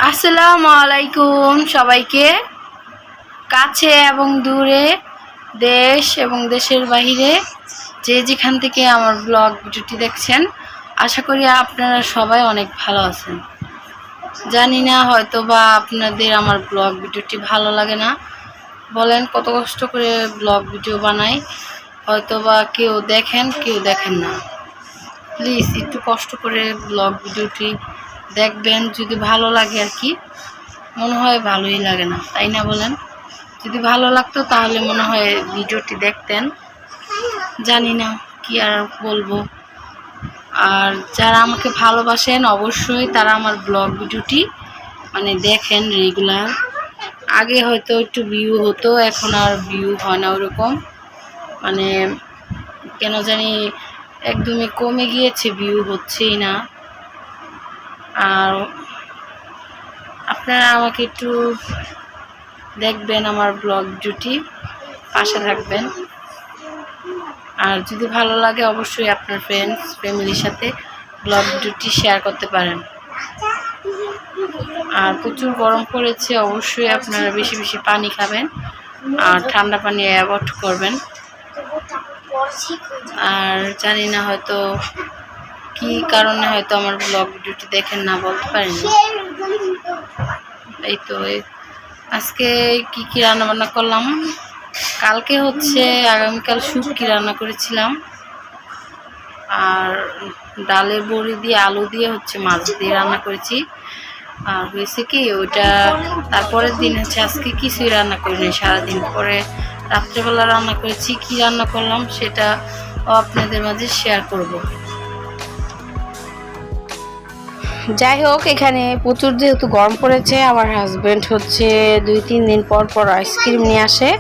আসসালামু আলাইকুম সবাইকে, কাছে এবং দূরে, দেশ এবং দেশের বাইরে যে যেখান থেকে আমার ব্লগ ভিডিওটি দেখছেন, আশা করি আপনারা সবাই অনেক ভালো আছেন। জানি না, হয়তো বা আপনাদের আমার ব্লগ ভিডিওটি ভালো লাগে না। বলেন, কত কষ্ট করে ব্লগ ভিডিও বানাই, হয়তো বা কেউ দেখেন কেউ দেখেন না। প্লিজ একটু কষ্ট করে ব্লগ ভিডিওটি দেখবেন, যদি ভালো লাগে আর কি। মনে হয় ভালোই লাগে না, তাই না বলেন? যদি ভালো লাগতো তাহলে মনে হয় ভিডিওটি দেখতেন। জানি না কি আর বলবো। আর যারা আমাকে ভালোবাসেন অবশ্যই তারা আমার ব্লগ ভিডিওটি দেখেন রেগুলার। আগে হয়তো একটু ভিউ হতো, এখন আর ভিউ হয় না ওরকম। কেন জানি একদমই কমে গিয়েছে, ভিউ হচ্ছেই না। আর আপনারা আমাকে একটু দেখবেন, আমার ব্লগ ভিডিওটি পাশে থাকবেন। আর যদি ভালো লাগে অবশ্যই আপনার ফ্রেন্ডস ফ্যামিলির সাথে ব্লগ ভিডিওটি শেয়ার করতে পারেন। আর প্রচুর গরম পড়েছে, অবশ্যই আপনারা বেশি বেশি পানি খাবেন আর ঠান্ডা পানি অ্যাভয়েড করবেন। আর জানি না হয়তো কি কারণে হয়তো আমার ব্লগ ভিডিওটি দেখেন না, বলতে পারি না। এই তো আজকে কি কি রান্না বান্না করলাম। কালকে হচ্ছে আগামীকাল শুটকি রান্না করেছিলাম, আর ডালের বড়ি দিয়ে আলু দিয়ে হচ্ছে মাছ দিয়ে রান্না করেছি। আর হয়েছে কি, ওইটা তারপরের দিন হচ্ছে আজকে কিছুই রান্না করিনি, সারাদিন পরে রাত্রেবেলা রান্না করেছি। কি রান্না করলাম সেটা আপনাদের মাঝে শেয়ার করব। যাই হোক, এখানে প্রচুর যেহেতু গরম পড়েছে, আমার হাজব্যান্ড হচ্ছে 2-3 দিন পর পর আইসক্রিম নিয়ে আসে।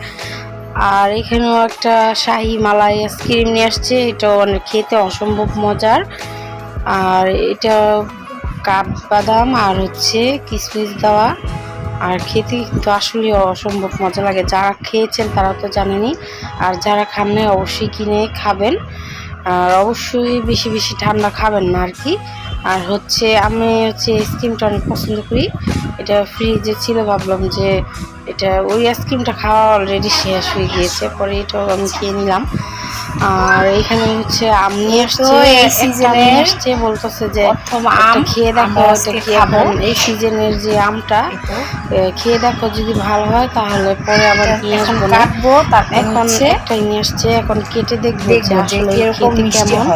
আর এখানেও একটা শাহি মালাই আইসক্রিম নিয়ে আসছে, এটা খেতে অসম্ভব মজার। আর এটা কাঠবাদাম আর হচ্ছে কিশমিশ দেওয়া, আর খেতে কিন্তু আসলে অসম্ভব মজা লাগে। যারা খেয়েছেন তারা তো জানেনই, আর যারা খান নাই অবশ্যই কিনে খাবেন। আর অবশ্যই বেশি বেশি ঠান্ডা খাবেন না আর কি। আর হচ্ছে আমি হচ্ছে আইসক্রিমটা অনেক পছন্দ করি, এটা ফ্রিজে ছিল, ভাবলাম যে এটা ওই আইসক্রিমটা খাওয়া অলরেডি শেষ হয়ে গিয়েছে, পরে এটাও আমি খেয়ে নিলাম। আর এখানে হচ্ছে আম নিয়ে আসছে, বলতেছে যে খেয়ে দেখো, এটা কি এখন এই সিজনের যে আমটা, খেয়ে দেখো, যদি ভালো হয় তাহলে পরে আবার নিয়ে আসবো না। এখন একটাই নিয়ে আসছে, এখন কেটে দেখবো যে আসলে খেতে কেমন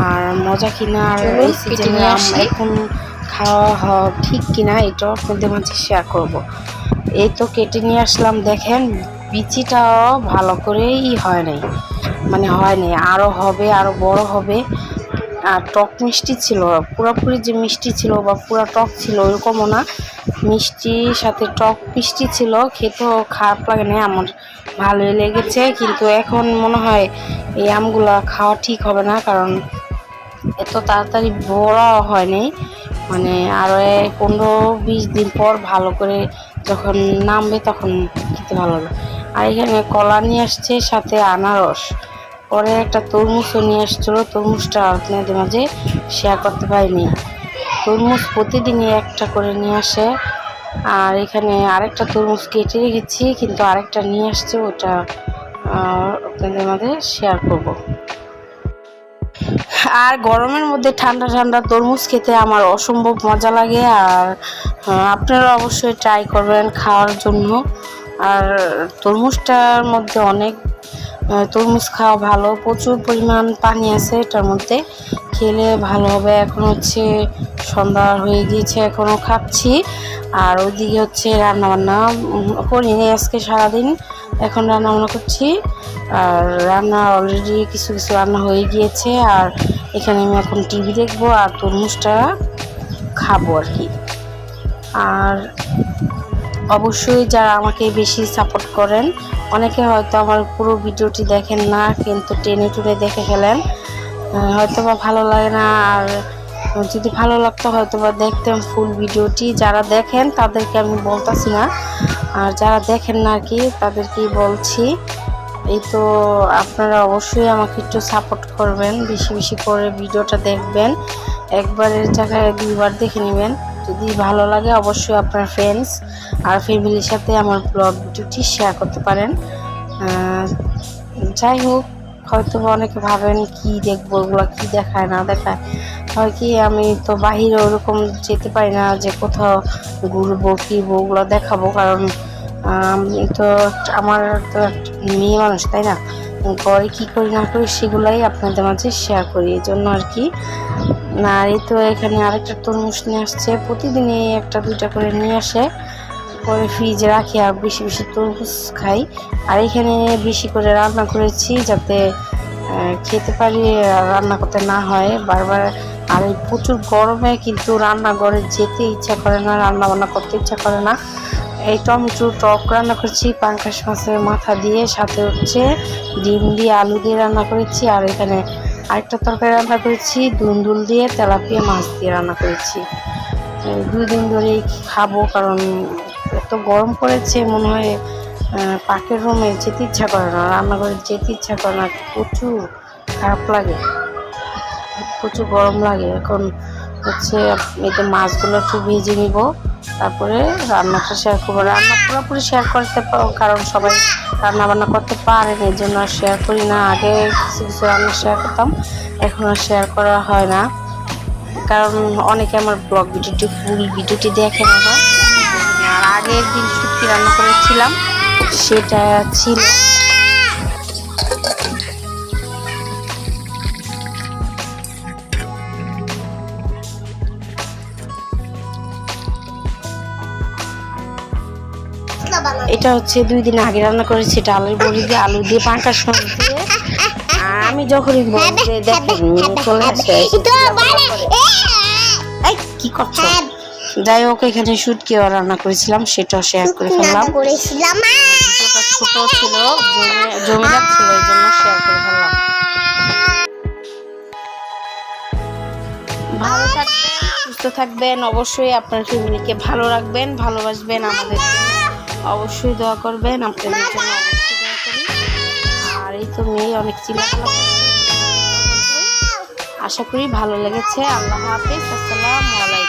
আর মজা কিনা, আর এই সিজনে আম এখন খাওয়া ঠিক কিনা, এটাও আপনাদের মাঝে শেয়ার করবো। এই তো কেটে নিয়ে আসলাম, দেখেন বিচিটাও ভালো করেই হয় নাই, আরও হবে, আরও বড় হবে। আর টক মিষ্টি ছিল, পুরোপুরি যে মিষ্টি ছিল বা পুরো টক ছিল ওরকমও না, মিষ্টির সাথে টক মিষ্টি ছিল। খেতেও খারাপ লাগে না, আমার ভালোই লেগেছে। কিন্তু এখন মনে হয় এই আমগুলো খাওয়া ঠিক হবে না, কারণ এত তাড়াতাড়ি বড় হয়নি। আরও 15-20 দিন পর ভালো করে যখন নামবে তখন খেতে ভালো হবে। আর এখানে কলা নিয়ে আসছে, সাথে আনারস, পরে একটা তরমুজও নিয়ে আসছিলো। তরমুজটা আপনাদের মাঝে শেয়ার করতে পারিনি। তরমুজ প্রতিদিনই একটা করে নিয়ে আসে। আর এখানে আরেকটা তরমুজ কেটে রেখেছি, কিন্তু আরেকটা নিয়ে আসছে, ওটা আপনাদের মাঝে শেয়ার করব। আর গরমের মধ্যে ঠান্ডা ঠান্ডা তরমুজ খেতে আমার অসম্ভব মজা লাগে। আর আপনারা অবশ্যই ট্রাই করবেন খাওয়ার জন্য। আর তরমুজটার মধ্যে তরমুজ খাওয়া ভালো, প্রচুর পরিমাণ পানি আছে এটার মধ্যে, খেলে ভালো হবে। এখন হচ্ছে সন্ধ্যা হয়ে গিয়েছে, এখনও খাচ্ছি। আর ওইদিকে হচ্ছে রান্নাবান্না করিনি আজকে সারাদিন, এখন রান্নাবান্না করছি। আর রান্না অলরেডি কিছু কিছু রান্না হয়ে গিয়েছে। আর এখানে আমি এখন টিভি দেখবো আর তরমুজটা খাবো আর কি। আর অবশ্যই যারা আমাকে বেশি সাপোর্ট করেন, অনেকে হয়তো আমার পুরো ভিডিওটি দেখেন না, কিন্তু টেনে টুনে দেখে ফেলেন, হয়তো বা ভালো লাগে না। আর যদি ভালো লাগতো হয়তো বা দেখতাম ফুল ভিডিওটি। যারা দেখেন তাদেরকে আমি বলতেছি না, আর যারা দেখেন না আর কি তাদেরকেই বলছি। এই তো আপনারা অবশ্যই আমাকে একটু সাপোর্ট করবেন, বেশি বেশি করে ভিডিওটা দেখবেন। একবারের জায়গায় দুইবার দেখে নেবেন। যদি ভালো লাগে অবশ্যই আপনার ফ্রেন্ডস আর ফ্যামিলির সাথে আমার ব্লগ ভিডিওটি শেয়ার করতে পারেন। যাই হোক, হয়তো অনেকে ভাবেন কি দেখবো, ওগুলো কি দেখায় না দেখায়। হয় কি, আমি তো বাহিরে ওরকম যেতে পারি না যে কোথাও ঘুরবো ফিরবো ওগুলো দেখাবো, কারণ তো আমার তো মেয়ে মানুষ, তাই না? ঘরে কী করি না করি সেগুলাই আপনাদের মাঝে শেয়ার করি, এই জন্য আর কি। না, এই তো এখানে আরেকটা তরমুজ নিয়ে আসছে, প্রতিদিনই একটা দুইটা করে নিয়ে আসে, পরে ফ্রিজে রাখি আর বেশি বেশি তরমুজ খাই। আর এখানে বেশি করে রান্না করেছি যাতে খেতে পারি, রান্না করতে না হয় বারবার। আর এই প্রচুর গরমে কিন্তু রান্নাঘরে যেতে ইচ্ছা করে না, রান্না বান্না করতে ইচ্ছা করে না। এই টমেটো টক রান্না করেছি পাঙ্গাস মাছের মাথা দিয়ে, সাথে হচ্ছে ডিম দিয়ে আলু দিয়ে রান্না করেছি। আর এখানে আরেকটা তরকারি রান্না করেছি দুন্দুল দিয়ে তেলাপিয়া মাছ দিয়ে রান্না করেছি। 2 দিন ধরেই খাবো, কারণ এত গরম পড়েছে, মনে হয় পাকের রুমে যেতে ইচ্ছা করে না, রান্নাঘরে যেতে ইচ্ছা করে না, প্রচুর খারাপ লাগে, প্রচুর গরম লাগে। এখন হচ্ছে এই তো মাছগুলো একটু ভেজে নিব, তারপরে রান্নাটা শেয়ার করবো। রান্না পুরোপুরি শেয়ার করতে পারো, কারণ সবাই রান্না বান্না করতে পারেন, এই জন্য আর শেয়ার করি না। আগে কিছু কিছু রান্না শেয়ার করতাম, এখন আর শেয়ার করা হয় না, কারণ অনেকে আমার ব্লগ ভিডিওটি ফুল ভিডিওটি দেখে না। আর আগের দিন শুটকি রান্না করেছিলাম, সেটা ছিল এটা হচ্ছে 2 দিন আগে রান্না করেছি, এটা আলুর বড়ি দিয়ে, আলু দিয়ে পাঙ্গাস মাছ দিয়ে। আমি যখনই বলতে দেখেন চলে আসে, কি করছো? যাই হোক, এখানে শুটকিও রান্না করেছিলাম, সেটাও শেয়ার করে ফেললাম। ছোট ছিল, জমিদার ছিল, এই জন্য শেয়ার করে ফেললাম। ভালো থাকবেন, সুস্থ থাকবেন, অবশ্যই আপনার ফ্যামিলিকে ভালো রাখবেন, ভালোবাসবেন, আমাদের অবশ্যই দোয়া করবেন, আপনাদের জন্য অবশ্যই দোয়া করি। আর এই তো মেয়ে অনেক চিল্লাপাল্লা করছে, আশা করি ভালো লেগেছে। আল্লাহ হাফেজ, আসসালামু আলাইকুম।